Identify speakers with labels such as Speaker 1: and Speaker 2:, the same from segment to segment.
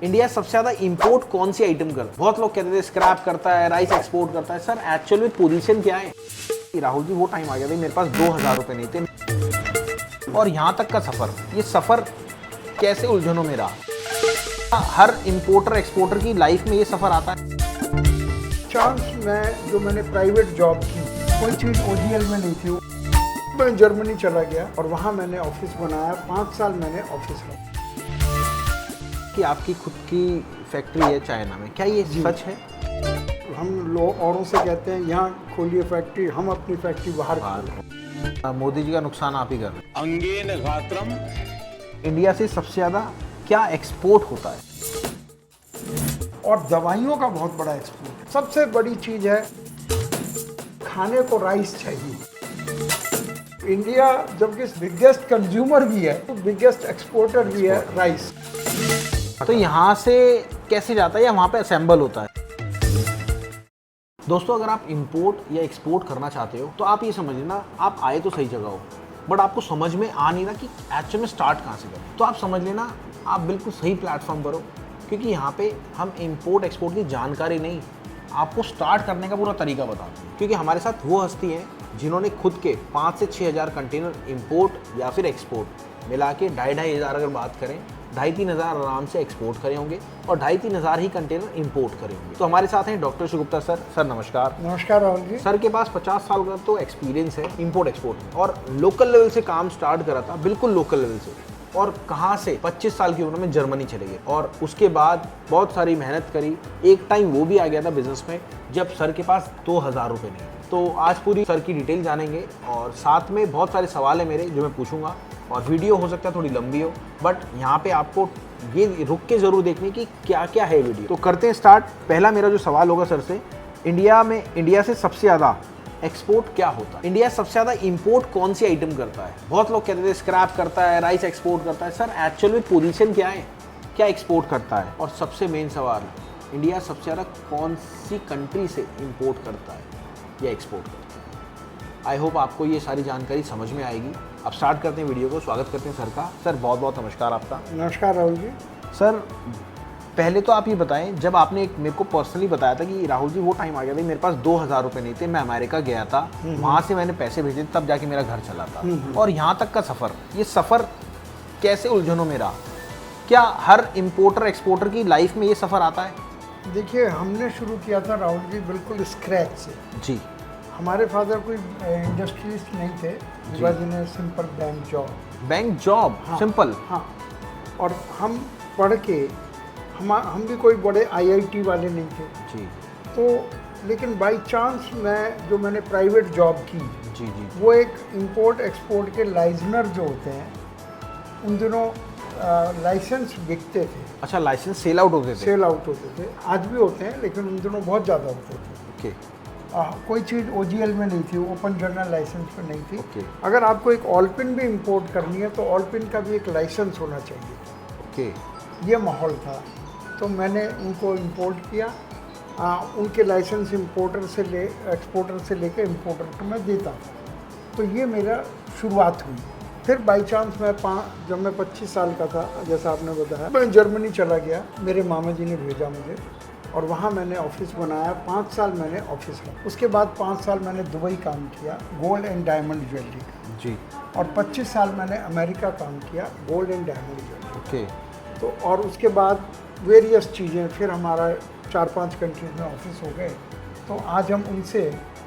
Speaker 1: India सबसे ज्यादा import कौन सी आइटम करता है? बहुत लोग कहते थे स्क्रैप करता है, राइस एक्सपोर्ट करता है। सर एक्चुअल में पोजीशन क्या है? राहुल जी वो टाइम आ गया था मेरे पास 2000 रुपए नहीं थे और यहाँ तक का सफर, ये सफर कैसे उलझनों में रहा। हर इंपोर्टर एक्सपोर्टर की लाइफ में ये सफर आता है।
Speaker 2: चांस मैंने प्राइवेट जॉब की, कोई चीज़ ओजीएल में नहीं थी। मैं जर्मनी चला गया और वहाँ मैंने ऑफिस बनाया। 5 साल मैंने ऑफिस रहा।
Speaker 1: कि आपकी खुद की फैक्ट्री है चाइना में, क्या ये सच है?
Speaker 2: हम लोग औरों से कहते हैं यहाँ खोलिए फैक्ट्री, हम अपनी फैक्ट्री बाहर खोलें।
Speaker 1: मोदी जी का नुकसान आप ही कर रहे हैं।
Speaker 3: अंगेन गात्रम।
Speaker 1: इंडिया से सबसे ज्यादा क्या एक्सपोर्ट होता है?
Speaker 2: और दवाइयों का बहुत बड़ा एक्सपोर्ट है। सबसे बड़ी चीज़ है खाने को राइस चाहिए। इंडिया जबकि बिगेस्ट कंज्यूमर भी है तो बिगेस्ट एक्सपोर्टर भी है राइस।
Speaker 1: तो यहाँ से कैसे जाता है या वहाँ पे असेंबल होता है? दोस्तों अगर आप इंपोर्ट या एक्सपोर्ट करना चाहते हो तो आप ये समझ लेना, आप आए तो सही जगह हो, बट आपको समझ में आ नहीं रहा कि एक्चुअल में स्टार्ट कहाँ से करें। तो आप समझ लेना आप बिल्कुल सही प्लेटफॉर्म पर हो, क्योंकि यहाँ पे हम इंपोर्ट एक्सपोर्ट की जानकारी नहीं, आपको स्टार्ट करने का पूरा तरीका बताते हैं। क्योंकि हमारे साथ वो हस्ती हैं जिन्होंने खुद के 5 से 6 हज़ार कंटेनर इंपोर्ट या फिर एक्सपोर्ट मिला के 2,500 हज़ार अगर बात करें, 2,500-3 हज़ार आराम से एक्सपोर्ट करे होंगे और 2,500-3 हज़ार ही कंटेनर इंपोर्ट करे होंगे। तो हमारे साथ हैं डॉक्टर शुगुप्ता सर। सर नमस्कार।
Speaker 2: नमस्कार राहुल जी।
Speaker 1: सर के पास 50 साल का तो एक्सपीरियंस है इंपोर्ट एक्सपोर्ट में और लोकल लेवल से काम स्टार्ट करा था, बिल्कुल लोकल लेवल से। और कहाँ से 25 साल की उम्र में जर्मनी चले गए और उसके बाद बहुत सारी मेहनत करी। एक टाइम वो भी आ गया था बिजनेस में जब सर के पास 2,000 रुपये नहीं। तो आज पूरी सर की डिटेल जानेंगे और साथ में बहुत सारे सवाल है मेरे जो मैं पूछूंगा और वीडियो हो सकता है थोड़ी लंबी हो, बट यहाँ पे आपको ये रुक के ज़रूर देखने की क्या क्या है वीडियो। तो करते हैं स्टार्ट। पहला मेरा जो सवाल होगा सर से, इंडिया से सबसे ज़्यादा एक्सपोर्ट क्या होता है? इंडिया सबसे ज़्यादा इंपोर्ट कौन सी आइटम करता है? बहुत लोग कहते थे स्क्रैप करता है, राइस एक्सपोर्ट करता है। सर एक्चुअल में पोजीशन क्या है, क्या एक्सपोर्ट करता है? और सबसे मेन सवाल, इंडिया सबसे ज़्यादा कौन सी कंट्री से इंपोर्ट करता है या एक्सपोर्ट करता है? आई होप आपको ये सारी जानकारी समझ में आएगी। अब स्टार्ट करते हैं वीडियो को। स्वागत करते हैं सर का। सर बहुत बहुत नमस्कार आपका।
Speaker 2: नमस्कार राहुल जी।
Speaker 1: सर पहले तो आप ये बताएं, जब आपने मेरे को पर्सनली बताया था कि राहुल जी वो टाइम आ गया था मेरे पास 2,000 रुपये नहीं थे, मैं अमेरिका गया था, वहाँ से मैंने पैसे भेजे तब जाके मेरा घर चला था, और यहाँ तक का सफ़र, ये सफ़र कैसे उलझनों में रहा? क्या हर इम्पोर्टर एक्सपोर्टर की लाइफ में ये सफ़र आता है?
Speaker 2: देखिए हमने शुरू किया था राहुल जी बिल्कुल स्क्रैच से।
Speaker 1: जी।
Speaker 2: हमारे फादर कोई इंडस्ट्रियलिस्ट नहीं थे, जिन्हें सिंपल बैंक जॉब। हाँ,
Speaker 1: सिंपल।
Speaker 2: हाँ। और हम पढ़ के हम भी कोई बड़े आईआईटी वाले नहीं थे
Speaker 1: जी।
Speaker 2: तो लेकिन बाय चांस मैंने प्राइवेट जॉब की
Speaker 1: जी जी।
Speaker 2: वो एक इंपोर्ट एक्सपोर्ट के लाइसेंसर जो होते हैं, उन दिनों लाइसेंस बिकते थे।
Speaker 1: अच्छा, लाइसेंस सेल आउट होते थे?
Speaker 2: सेल आउट होते थे, आज भी होते हैं लेकिन उन दिनों बहुत ज़्यादा होते थे।
Speaker 1: ओके।
Speaker 2: कोई चीज़ ओजीएल में नहीं थी, ओपन जर्नल लाइसेंस पे नहीं थी।
Speaker 1: ओके।
Speaker 2: अगर आपको एक ऑलपिन भी इंपोर्ट करनी है तो ऑलपिन का भी एक लाइसेंस होना चाहिए।
Speaker 1: ओके।
Speaker 2: ये माहौल था, तो मैंने उनको इंपोर्ट किया। उनके लाइसेंस एक्सपोर्टर से लेकर इंपोर्टर को मैं देता था। तो ये मेरा शुरुआत हुई। फिर बाई चांस जब मैं 25 साल का था, जैसा आपने बताया, मैं जर्मनी चला गया। मेरे मामा जी ने भेजा मुझे और वहाँ मैंने ऑफिस बनाया। 5 साल मैंने ऑफिस रहा। उसके बाद 5 साल मैंने दुबई काम किया, गोल्ड एंड डायमंड ज्वेलरी का।
Speaker 1: जी।
Speaker 2: और 25 साल मैंने अमेरिका काम किया, gold and diamond jewellery.
Speaker 1: Okay.
Speaker 2: तो और उसके बाद वेरियस चीज़ें, फिर हमारा 4-5 कंट्रीज़ में ऑफिस हो गए। तो आज हम उनसे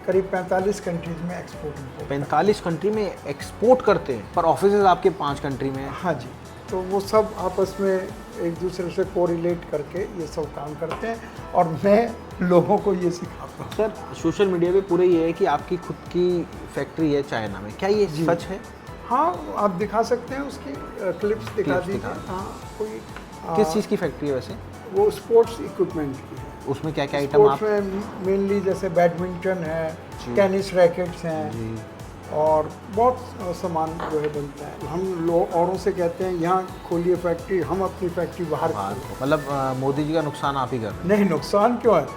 Speaker 2: करीब 45 कंट्रीज़ में एक्सपोर्ट
Speaker 1: 45 कंट्री में एक्सपोर्ट करते हैं, पर ऑफिसेज आपके 5 कंट्री में हैं।
Speaker 2: हाँ जी। तो वो सब आपस में एक दूसरे से कोरिलेट करके ये सब काम करते हैं और मैं लोगों को ये सिखाता हूँ।
Speaker 1: सर सोशल मीडिया पे पूरे ये है कि आपकी खुद की फैक्ट्री है चाइना में, क्या ये सच है?
Speaker 2: हाँ, आप दिखा सकते हैं, उसकी क्लिप्स दिखा दीजिए। हाँ, कोई
Speaker 1: किस चीज़ की फैक्ट्री है वैसे?
Speaker 2: वो स्पोर्ट्स इक्विपमेंट की है।
Speaker 1: उसमें क्या क्या आइटम आप?
Speaker 2: स्पोर्ट्स में मेनली जैसे बैडमिंटन है, टेनिस रैकेट्स हैं और बहुत सामान जो है बनता है। हम लोग औरों से कहते हैं यहाँ खोलिए फैक्ट्री, हम अपनी फैक्ट्री बाहर खोलें।
Speaker 1: मतलब मोदी जी का नुकसान आप ही कर रहे हैं?
Speaker 2: नहीं, नुकसान क्यों है?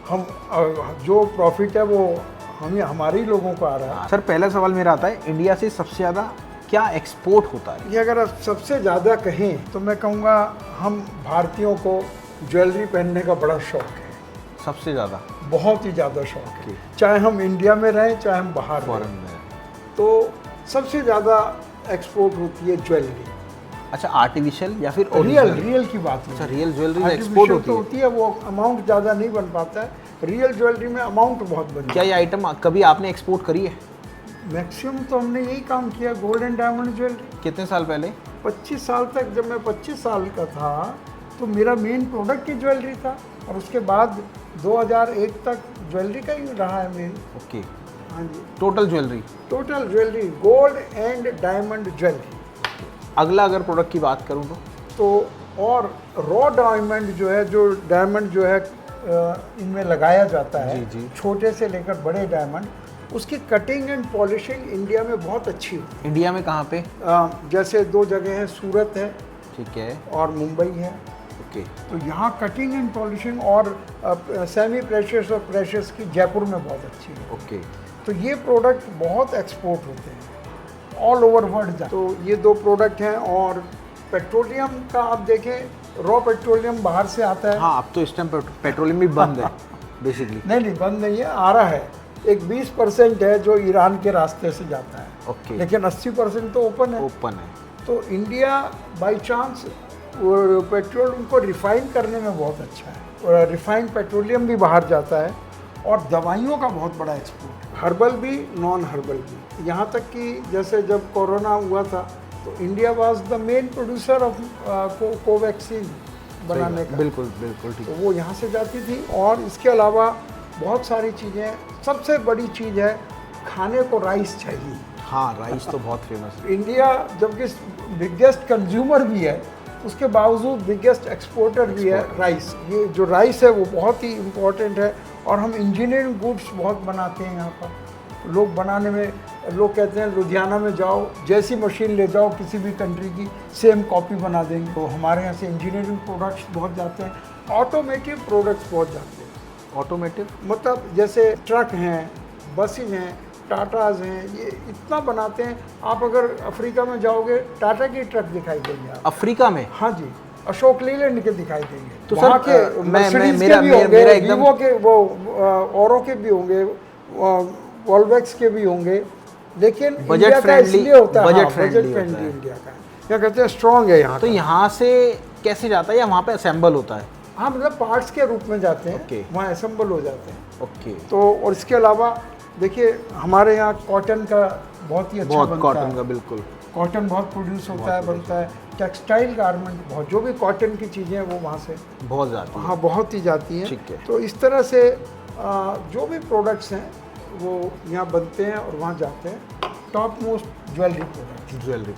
Speaker 2: हम जो प्रॉफिट है वो हमारे ही लोगों को आ रहा है।
Speaker 1: सर पहला सवाल मेरा आता है, इंडिया से सबसे ज़्यादा क्या एक्सपोर्ट होता है?
Speaker 2: ये अगर आप सबसे ज़्यादा कहें तो मैं कहूँगा हम भारतीयों को ज्वेलरी पहनने का बड़ा शौक है,
Speaker 1: सबसे ज़्यादा
Speaker 2: बहुत ही ज़्यादा शौक है, चाहे हम इंडिया में रहें चाहे हम बाहर
Speaker 1: फॉरेन
Speaker 2: रहें।
Speaker 1: में।
Speaker 2: तो सबसे ज़्यादा एक्सपोर्ट होती है ज्वेलरी।
Speaker 1: अच्छा, आर्टिफिशियल या फिर
Speaker 2: रियल
Speaker 1: ओरिजिनल?
Speaker 2: रियल की बात है।
Speaker 1: अच्छा, रियल ज्वेलरी
Speaker 2: आर्टिफिशियल
Speaker 1: एक्सपोर्ट होती
Speaker 2: तो
Speaker 1: है।
Speaker 2: होती है, वो अमाउंट ज़्यादा नहीं बन पाता है। रियल ज्वेलरी में अमाउंट बहुत बनती
Speaker 1: क्या
Speaker 2: है।
Speaker 1: ये आइटम कभी आपने एक्सपोर्ट करी है?
Speaker 2: मैक्सिमम तो हमने यही काम किया, गोल्ड एंड डायमंड ज्वेलरी।
Speaker 1: कितने साल पहले?
Speaker 2: 25 साल तक, जब मैं 25 साल का था तो मेरा मेन प्रोडक्ट ही ज्वेलरी था, और उसके बाद 2001 तक ज्वेलरी का ही रहा है मेन।
Speaker 1: ओके,
Speaker 2: हाँ जी,
Speaker 1: total jewellery.
Speaker 2: Total jewellery, gold and diamond jewellery.
Speaker 1: अगला अगर प्रोडक्ट की बात करूँ
Speaker 2: तो और रॉ डायमंड जो है, जो डायमंड जो है इनमें लगाया जाता है,
Speaker 1: जी, जी।
Speaker 2: छोटे से लेकर बड़े डायमंड, उसकी कटिंग एंड पॉलिशिंग इंडिया में बहुत अच्छी होती है।
Speaker 1: इंडिया में कहाँ पे?
Speaker 2: जैसे 2 जगह है, सूरत है
Speaker 1: ठीक है,
Speaker 2: और मुंबई है।
Speaker 1: ओके।
Speaker 2: तो यहाँ कटिंग एंड पॉलिशिंग और सेमी प्रेशियस और प्रेशियस की जयपुर में बहुत अच्छी है।
Speaker 1: ओके,
Speaker 2: तो ये प्रोडक्ट बहुत एक्सपोर्ट होते हैं ऑल ओवर वर्ल्ड। तो ये 2 प्रोडक्ट हैं। और पेट्रोलियम का आप देखें, रॉ पेट्रोलियम बाहर से आता है।
Speaker 1: हाँ, अब तो इस टाइम पेट्रोलियम भी बंद है बेसिकली।
Speaker 2: नहीं, बंद नहीं है, आ रहा है। एक 20% है जो ईरान के रास्ते से जाता है,
Speaker 1: ओके,
Speaker 2: लेकिन 80% तो ओपन है।
Speaker 1: ओपन है।
Speaker 2: तो इंडिया बाई चांस पेट्रोल उनको रिफाइन करने में बहुत अच्छा है, और रिफाइंड पेट्रोलियम भी बाहर जाता है। और दवाइयों का बहुत बड़ा एक्सपोर्ट, हर्बल भी, नॉन हर्बल भी। यहाँ तक कि जैसे जब कोरोना हुआ था तो India was the main producer of Covaxin बनाने का।
Speaker 1: बिल्कुल बिल्कुल ठीक।
Speaker 2: तो वो यहाँ से जाती थी। और इसके अलावा बहुत सारी चीज़ें, सबसे बड़ी चीज़ है खाने को राइस चाहिए।
Speaker 1: हाँ, राइस तो बहुत फेमस है।
Speaker 2: इंडिया जबकि बिगेस्ट कंज्यूमर भी है, उसके बावजूद बिगेस्ट एक्सपोर्टर भी है राइस। ये जो राइस है वो बहुत ही इम्पोर्टेंट है। और हम इंजीनियरिंग गुड्स बहुत बनाते हैं यहाँ पर। लोग बनाने में, लोग कहते हैं लुधियाना में जाओ, जैसी मशीन ले जाओ किसी भी कंट्री की, सेम कॉपी बना देंगे। तो हमारे यहाँ से इंजीनियरिंग प्रोडक्ट्स बहुत जाते हैं, ऑटोमेटिव प्रोडक्ट्स बहुत जाते हैं।
Speaker 1: ऑटोमेटिव
Speaker 2: मतलब जैसे ट्रक हैं, बसेज हैं, टाटाज हैं, ये इतना बनाते हैं। आप अगर अफ्रीका में जाओगे, टाटा की ट्रक दिखाई देंगे आप।
Speaker 1: अफ्रीका में?
Speaker 2: हाँ जी, अशोक लीलैंड के दिखाई देंगे।
Speaker 1: तो
Speaker 2: वहाँ
Speaker 1: सर,
Speaker 2: के
Speaker 1: मैं
Speaker 2: मर्सिडीज
Speaker 1: मेरा
Speaker 2: के भी
Speaker 1: मेरा
Speaker 2: होंगे,
Speaker 1: मेरा एकदम
Speaker 2: वीवो के, वो औरों के भी होंगे, वॉल्वैक्स के भी होंगे। लेकिन
Speaker 1: बजट
Speaker 2: इंडिया का
Speaker 1: फ्रेंडली,
Speaker 2: इसलिए होता है,
Speaker 1: बजट
Speaker 2: हाँ,
Speaker 1: फ्रेंडली
Speaker 2: बजट
Speaker 1: होता
Speaker 2: फ्रेंडली
Speaker 1: है।
Speaker 2: इंडिया का है। क्या कहते हैं, स्ट्रॉन्ग है यहाँ
Speaker 1: तो
Speaker 2: का।
Speaker 1: यहाँ से कैसे जाता है या वहाँ पे असेंबल होता है?
Speaker 2: हाँ, मतलब पार्ट्स के रूप में जाते हैं,
Speaker 1: ओके।
Speaker 2: वहाँ असेंबल हो जाते हैं।
Speaker 1: ओके,
Speaker 2: तो और इसके अलावा देखिए, हमारे यहाँ कॉटन का बहुत ही अच्छा
Speaker 1: बहुत
Speaker 2: बनता
Speaker 1: कॉटन
Speaker 2: है।
Speaker 1: का, बिल्कुल
Speaker 2: कॉटन बहुत प्रोड्यूस होता है, बनता है। टेक्सटाइल गारमेंट बहुत, जो भी कॉटन की चीज़ें हैं वो वहाँ से,
Speaker 1: बहुत जाती है।
Speaker 2: हाँ, बहुत ही जाती हैं।
Speaker 1: ठीक है।
Speaker 2: तो इस तरह से जो भी प्रोडक्ट्स हैं वो यहाँ बनते हैं और वहाँ जाते हैं। Top most jewellery product.
Speaker 1: Jewellery